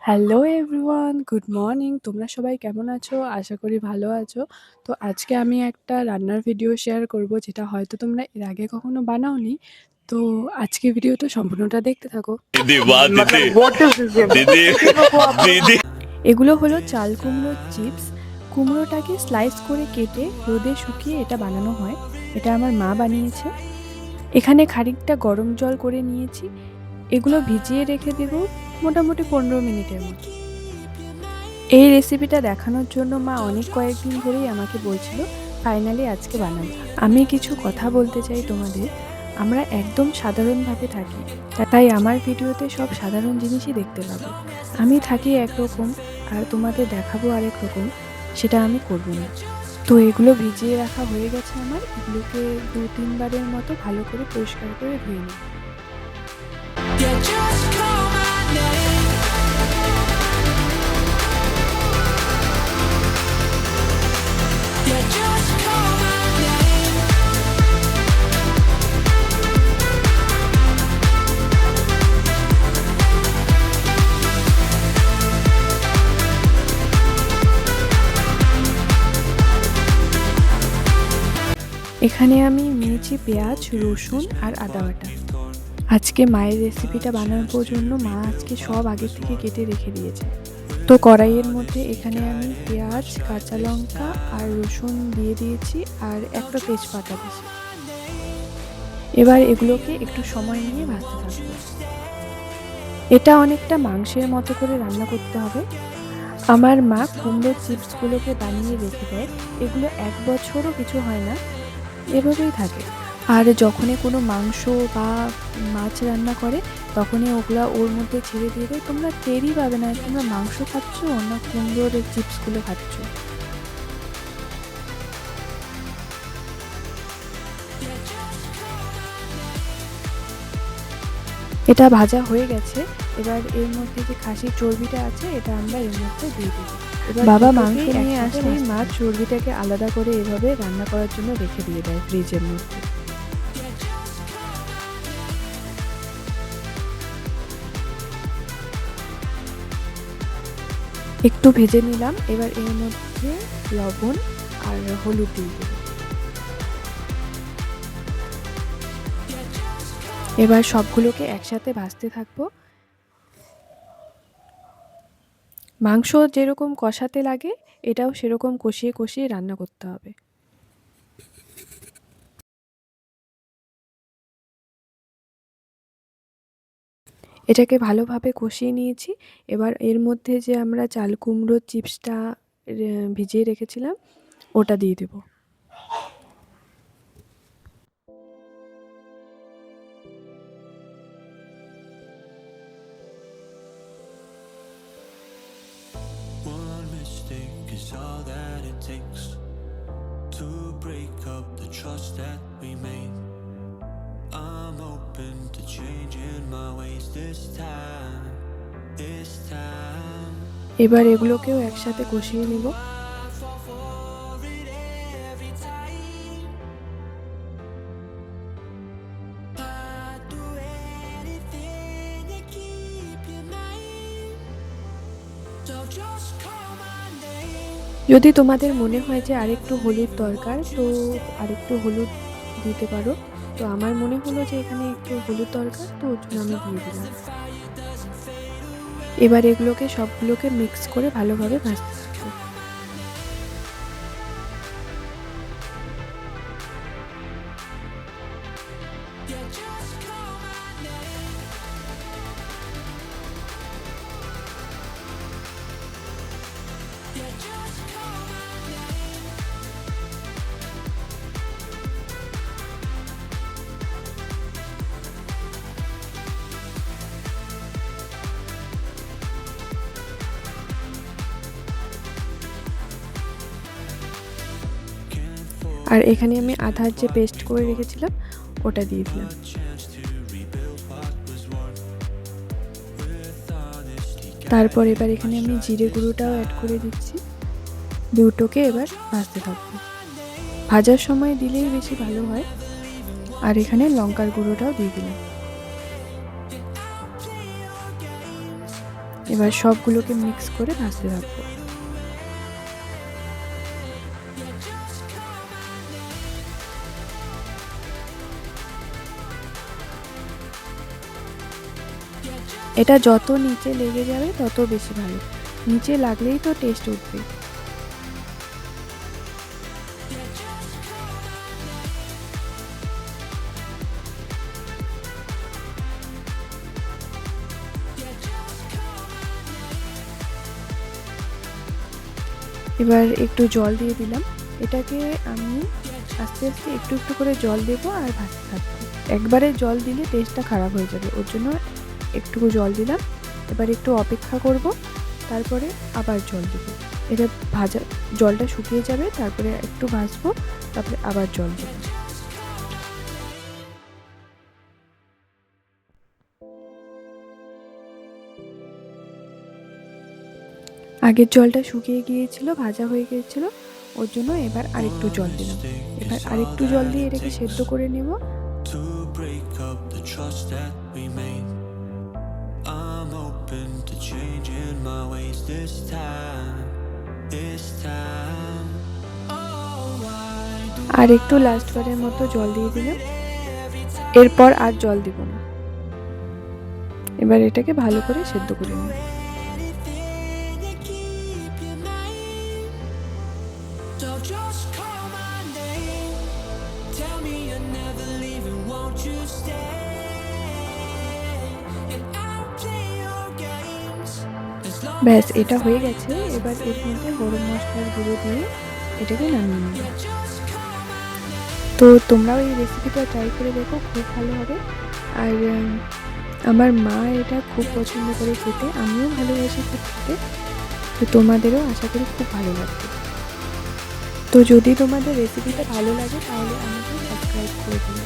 Hello everyone, good morning. তোমরা সবাই কেমন আছো? আশা করি ভালো আছো। তো আজকে আমি একটা রান্নার ভিডিও শেয়ার করব, যেটা হয়তো তোমরা এর আগে কখনো বানাওনি। তো আজকে ভিডিওটা সম্পূর্ণটা দেখতে থাকো। दीदी वाह दीदी What is this game? दीदी दीदी এগুলো হলো চাল কুমড়োর চিপস। কুমড়োটাকে স্লাইস করে কেটে রোদে শুকিয়ে এটা বানানো হয়। এটা আমার মা বানিয়েছে। এখানে খানিকটা গরম জল করে নিয়েছি। এগুলো ভিজিয়ে রেখে দেবো মোটামুটি 15 মিনিটের মতো। এই রেসিপিটা দেখানোর জন্য মা অনেক কয়েকদিন ধরেই আমাকে বলছিল, ফাইনালি আজকে বানাবো। আমি কিছু কথা বলতে চাই তোমাদের। আমরা একদম সাধারণভাবে থাকি, তাই আমার ভিডিওতে সব সাধারণ জিনিসই দেখতে পাবো। আমি থাকি একরকম আর তোমাদের দেখাবো আরেক রকম, সেটা আমি করব না। তো এগুলো ভিজিয়ে রাখা হয়ে গেছে আমার। এগুলোকে 2-3 বারের মতো ভালো করে পরিষ্কার করে ধুয়ে নিই। এখানে আমি নিয়েছি পেঁয়াজ, রসুন আর আদা বাটা। আজকে মায়ের রেসিপিটা বানানোর জন্য মা আজকে সব আগে থেকে কেটে রেখে দিয়েছে। তো কড়াইয়ের মধ্যে এখানে আমি পেঁয়াজ, কাঁচা লঙ্কা আর রসুন দিয়ে দিয়েছি আর একটা তেজপাতা দিয়েছি। এবার এগুলোকে একটু সময় নিয়ে ভাজতে থাকবো। এটা অনেকটা মাংসের মতো করে রান্না করতে হবে। আমার মা কুমড়োর চিপসগুলোকে বানিয়ে রেখে দেয়। এগুলো 1 বছরও কিছু হয় না, এভাবেই থাকে। আর যখনই কোনো মাংস বা মাছ রান্না করে তখনই ওগুলা ওর মধ্যে ছেড়ে দিয়ে দেয়। তোমরা টেরই পাবে না তোমরা মাংস খাচ্ছ না কুমড়োর চিপসগুলো খাচ্ছ। এটা ভাজা হয়ে গেছে। এবার এর মধ্যে যে খাসির চর্বিটা আছে এটা আমরা এর মধ্যে দিয়ে দেবো। এবার বাবা মাংস নিয়ে আসলেই মা চর্বিটাকে আলাদা করে এভাবে রান্না করার জন্য রেখে দিয়ে দেয় ফ্রিজের মধ্যে। একটু ভেজে নিলাম। এবার এর মধ্যে লবণ আর হলুদ দিয়ে দেব। এবার সবগুলোকে একসাথে ভাজতে থাকবো। মাংস যেরকম কষাতে লাগে এটাও সেরকম কষিয়ে কষিয়ে রান্না করতে হবে। এটাকে ভালোভাবে কষিয়ে নিয়েছি। এবার এর মধ্যে যে আমরা চাল কুমড়োর চিপসটা ভিজিয়ে রেখেছিলাম ওটা দিয়ে দেব। One mistake is all that it takes to break up the trust that we made. I'm open to changing my ways this time. এবার এগুলোকেও একসাথে কষিয়ে নিব। যদি তোমাদের মনে হয় যে আরেকটু হলুদ দরকার তো আরেকটু হলুদ দিতে পারো। তো আমার মনে হলো যে এখানে একটু হলুদ দরকার, তো ওর জন্য আমি দিয়ে দিলাম। এবার এগুলোকে সবগুলোকে মিক্স করে ভালোভাবে ভাজতে থাকবো। আর এখানে আমি আদার যে পেস্ট করে রেখেছিলাম ওটা দিয়ে দিলাম। তারপর এবার এখানে আমি জিরে গুঁড়োটাও অ্যাড করে দিচ্ছি। দুটোকে এবার ভাজতে থাকবো। ভাজার সময় দিলেই বেশি ভালো হয়। আর এখানে লঙ্কার গুঁড়োটাও দিয়ে দিলাম। এবার সবগুলোকে মিক্স করে ভাজতে থাকবো। এটা যত নিচে লেগে যাবে তত বেশি ভালো, নিচে লাগলেই তো টেস্ট উঠবে। এবার একটু জল দিয়ে দিলাম। এটাকে আমি আস্তে আস্তে একটু একটু করে জল দেবো আর ভাজতে থাকবো। একবারে জল দিলে টেস্টটা খারাপ হয়ে যাবে, ওর জন্য একটু জল দিলাম। এবার একটু অপেক্ষা করব, তারপরে আবার জল দেবো। এটা ভাজা জলটা শুকিয়ে যাবে, তারপরে একটু ভাজবো, তারপরে আবার জল দেবো। আগের জলটা শুকিয়ে গিয়েছিল, ভাজা হয়ে গিয়েছিল, ওর জন্য এবার আরেকটু জল দিলাম। এবার আরেকটু জল দিয়ে এটাকে সেদ্ধ করে নেব। to break up the trust that we made. I'm open to changing my ways this time. Oh, why do আর একটু লাস্ট বারের মতো জল দিয়ে দিলাম, এরপর আর জল দিব না। এবার এটাকে ভালো করে সেদ্ধ করে নেব। anything to keep you mine? So just call my name. Tell me you're never leaving, won't you stay? And I'll play your games as long ব্যাস, as এটা হয়ে গেছে। এবার এর মধ্যে গরম মশলার গুঁড়ো দিয়ে এটাকে নামিয়ে নেব। just call my name. তো তোমরাও এই রেসিপিটা ট্রাই করে দেখো, খুব ভালো হবে। আর আমার মা এটা খুব পছন্দ করে খেতে, আমিও ভালোবাসি খুব খেতে। তো তোমাদেরও আশা করি খুব ভালো লাগবে। তো যদি তোমাদের রেসিপিটা ভালো লাগে তাহলে আমাকে সাবস্ক্রাইব করে দিও।